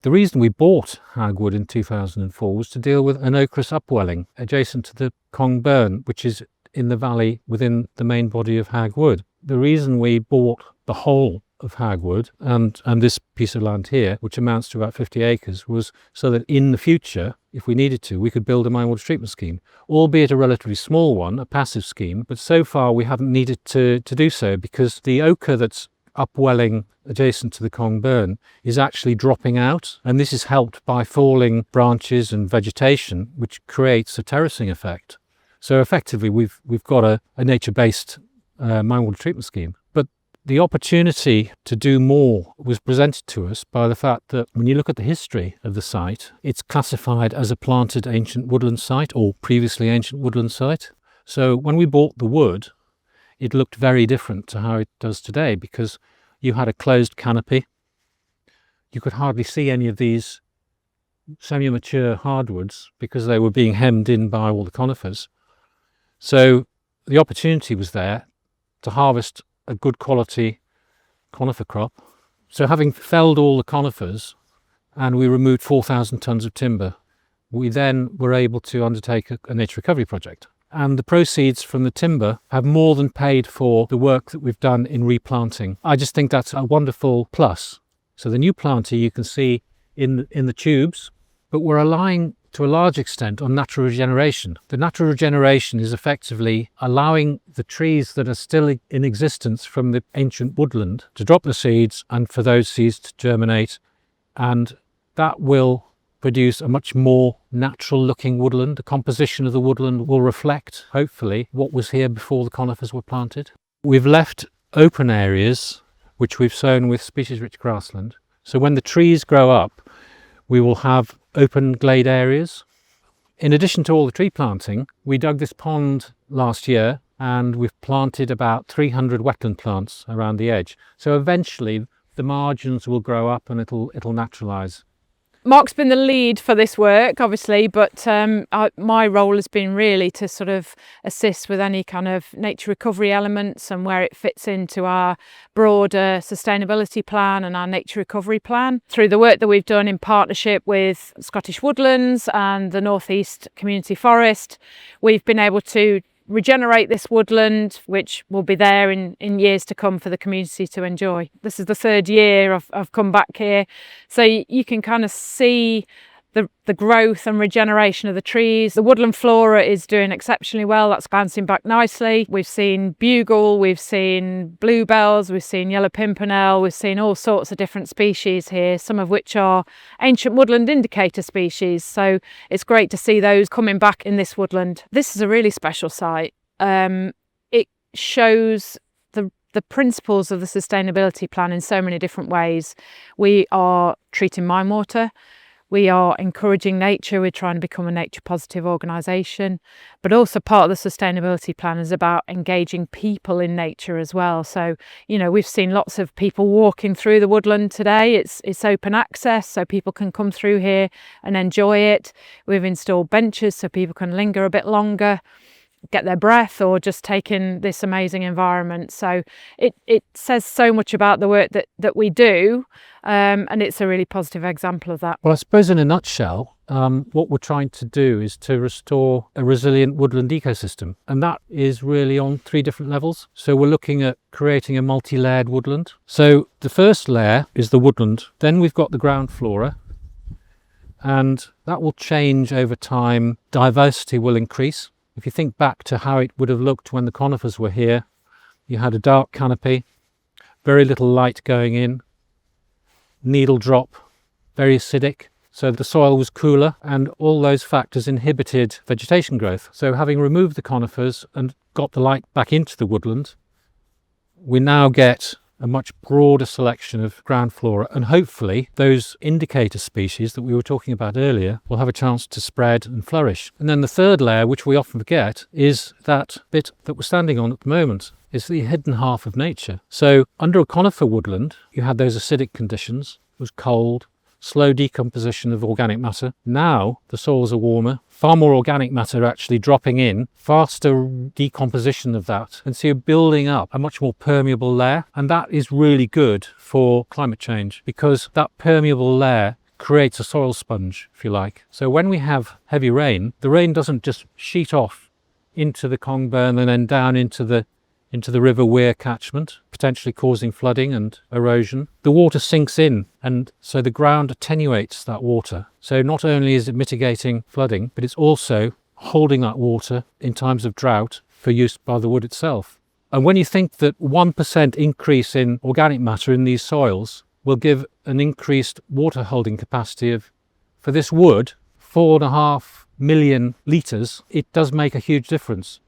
The reason we bought Hag Wood in 2004 was to deal with an ochreous upwelling adjacent to the Cong Burn, which is in the valley within the main body of Hag Wood. The reason we bought the whole of Hag Wood and this piece of land here, which amounts to about 50 acres, was so that in the future, if we needed to, we could build a mine water treatment scheme, albeit a relatively small one, a passive scheme. But so far we haven't needed to do so because the ochre that's upwelling adjacent to the Cong Burn is actually dropping out, and this is helped by falling branches and vegetation, which creates a terracing effect. So effectively we've got a nature-based mine water treatment scheme. But the opportunity to do more was presented to us by the fact that when you look at the history of the site, it's classified as a planted ancient woodland site or previously ancient woodland site. So when we bought the wood, it looked very different to how it does today because you had a closed canopy. You could hardly see any of these semi-mature hardwoods because they were being hemmed in by all the conifers. So the opportunity was there to harvest a good quality conifer crop. So having felled all the conifers and we removed 4,000 tonnes of timber, we then were able to undertake a nature recovery project. And the proceeds from the timber have more than paid for the work that we've done in replanting. I just think that's a wonderful plus. So the new planter you can see in the tubes, but we're relying to a large extent on natural regeneration. The natural regeneration is effectively allowing the trees that are still in existence from the ancient woodland to drop the seeds and for those seeds to germinate, and that will produce a much more natural looking woodland. The composition of the woodland will reflect, hopefully, what was here before the conifers were planted. We've left open areas which we've sown with species rich grassland. So when the trees grow up, we will have open glade areas. In addition to all the tree planting, we dug this pond last year and we've planted about 300 wetland plants around the edge. So eventually the margins will grow up and it'll naturalise. Mark's been the lead for this work, obviously, but my role has been really to sort of assist with any kind of nature recovery elements and where it fits into our broader sustainability plan and our nature recovery plan. Through the work that we've done in partnership with Scottish Woodlands and the North East Community Forest, we've been able to regenerate this woodland, which will be there in years to come for the community to enjoy. This is the third year I've come back here, so you can kind of see the growth and regeneration of the trees. The woodland flora is doing exceptionally well. That's bouncing back nicely. We've seen bugle, we've seen bluebells, we've seen yellow pimpernel, we've seen all sorts of different species here, some of which are ancient woodland indicator species. So it's great to see those coming back in this woodland. This is a really special site. It shows the principles of the sustainability plan in so many different ways. We are treating mine water. We are encouraging nature. We're trying to become a nature positive organisation, but also part of the sustainability plan is about engaging people in nature as well. So, we've seen lots of people walking through the woodland today. It's open access, so people can come through here and enjoy it. We've installed benches so people can linger a bit longer, get their breath, or just take in this amazing environment. So it says so much about the work that we do, and it's a really positive example of that. Well, I suppose in a nutshell, what we're trying to do is to restore a resilient woodland ecosystem, and that is really on 3 different levels. So we're looking at creating a multi-layered woodland. So the first layer is the woodland, then we've got the ground flora, and that will change over time. Diversity will increase. If you think back to how it would have looked when the conifers were here, you had a dark canopy, very little light going in, needle drop, very acidic, so the soil was cooler, and all those factors inhibited vegetation growth. So having removed the conifers and got the light back into the woodland, we now get a much broader selection of ground flora, and hopefully those indicator species that we were talking about earlier will have a chance to spread and flourish. And then the third layer, which we often forget, is that bit that we're standing on at the moment. It's the hidden half of nature. So under a conifer woodland, you had those acidic conditions. It was cold, slow decomposition of organic matter. Now the soils are warmer, far more organic matter actually dropping in, faster decomposition of that, and so you're building up a much more permeable layer, and that is really good for climate change because that permeable layer creates a soil sponge, if you like. So when we have heavy rain, the rain doesn't just sheet off into the Congburn and then down into the River Wear catchment, potentially causing flooding and erosion. The water sinks in, and so the ground attenuates that water. So not only is it mitigating flooding, but it's also holding that water in times of drought for use by the wood itself. And when you think that 1% increase in organic matter in these soils will give an increased water holding capacity of, for this wood, 4.5 million litres, it does make a huge difference.